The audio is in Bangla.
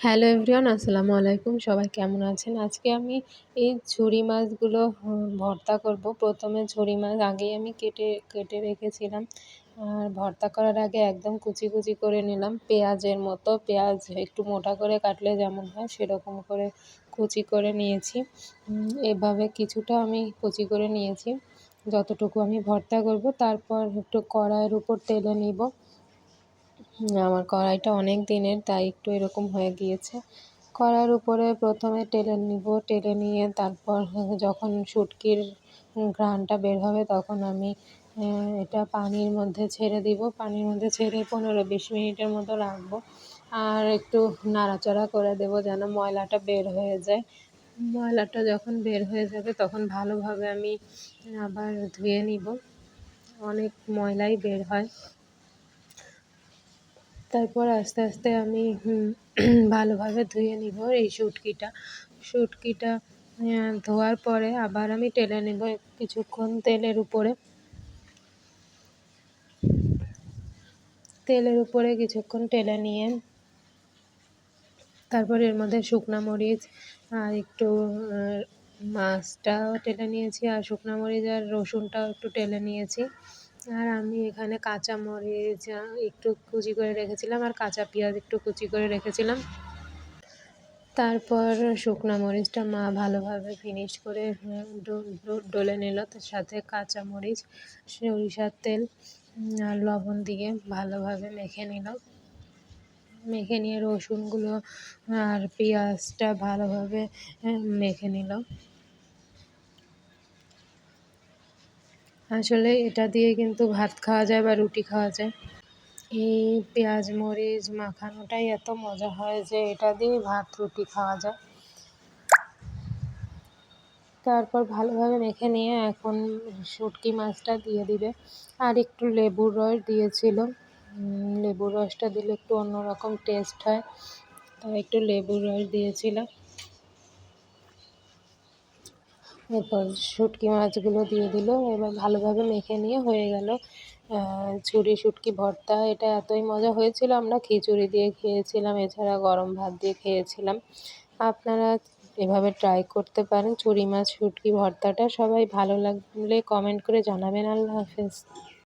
হ্যালো এভরিওয়ান, আসসালামু আলাইকুম। সবাই কেমন আছেন? আজকে আমি এই ঝুরি মাছগুলো ভর্তা করব। প্রথমে ঝুরি মাছ আগেই আমি কেটে কেটে রেখেছিলাম। আর ভর্তা করার আগে একদম কুচি কুচি করে নিলাম পেঁয়াজের মতো। পেঁয়াজ একটু মোটা করে কাটলে যেমন হয় সেরকম করে কুচি করে নিয়েছি। এভাবে কিছুটা আমি কুচি করে নিয়েছি যতটুকু আমি ভর্তা করব। তারপর একটু কড়াইয়ের উপর তেলে নিব। আমার কড়াইটা অনেক দিনের, তাই একটু এরকম হয়ে গিয়েছে। কড়াইয়ের উপরে প্রথমে টেলে নিব, টেলে নিয়ে তারপর যখন শুটকির ঘ্রাণটা বের হবে তখন আমি এটা পানির মধ্যে ছেড়ে দিব। পানির মধ্যে ছেড়ে 15-20 মিনিটের মতো রাখবো। আর একটু নাড়াচাড়া করে দেবো যেন ময়লাটা বের হয়ে যায়। ময়লাটা যখন বের হয়ে যাবে তখন ভালোভাবে আমি আবার ধুয়ে নিব। অনেক ময়লাই বের হয়। তারপর আস্তে আস্তে আমি ভালোভাবে ধুয়ে নিব এই শুটকিটা ধোয়ার পরে আবার আমি টেলে নেব কিছুক্ষণ তেলের উপরে কিছুক্ষণ টেলে নিয়ে তারপর এর মধ্যে শুকনো মরিচ আর একটু মাছটাও টেলে নিয়েছি, আর শুকনো মরিচ আর রসুনটাও একটু টেলে নিয়েছি। আর আমি এখানে কাঁচা মরিচ একটু কুচি করে রেখেছিলাম, আর কাঁচা পেঁয়াজ একটু কুচি করে রেখেছিলাম। তারপর শুকনো মরিচটা মা ভালোভাবে ফিনিশ করে ডলে নিল। তার সাথে কাঁচা মরিচ, সরিষার তেল আর লবণ দিয়ে ভালোভাবে মেখে নিল। মেখে নিয়ে রসুনগুলো আর পেঁয়াজটা ভালোভাবে মেখে নিল। আসলে এটা দিয়ে কিন্তু ভাত খাওয়া যায় বা রুটি খাওয়া যায়। এই পেঁয়াজ মরিচ মাখানোটাই এত মজা হয় যে এটা দিয়ে ভাত রুটি খাওয়া যায়। তারপর ভালোভাবে মেখে নিয়ে এখন শুটকি মাছটা দিয়ে দিবে। আর একটু লেবুর রস দিয়েছিল। লেবুর রসটা দিলে একটু অন্যরকম টেস্ট হয়, তাই একটু লেবুর রস দিয়েছিলাম। এরপর শুটকি মাছগুলো দিয়ে দিল। এবার ভালোভাবে মেখে নিয়ে হয়ে গেল শুটকি ভর্তা। এটা এতই মজা হয়েছিল, আমরা খিচুড়ি দিয়ে খেয়েছিলাম, এছাড়া গরম ভাত দিয়ে খেয়েছিলাম। আপনারা এভাবে ট্রাই করতে পারেন শুটকি ভর্তাটা। সবাই ভালো লাগলে কমেন্ট করে জানাবেন। আল্লাহ হাফেজ।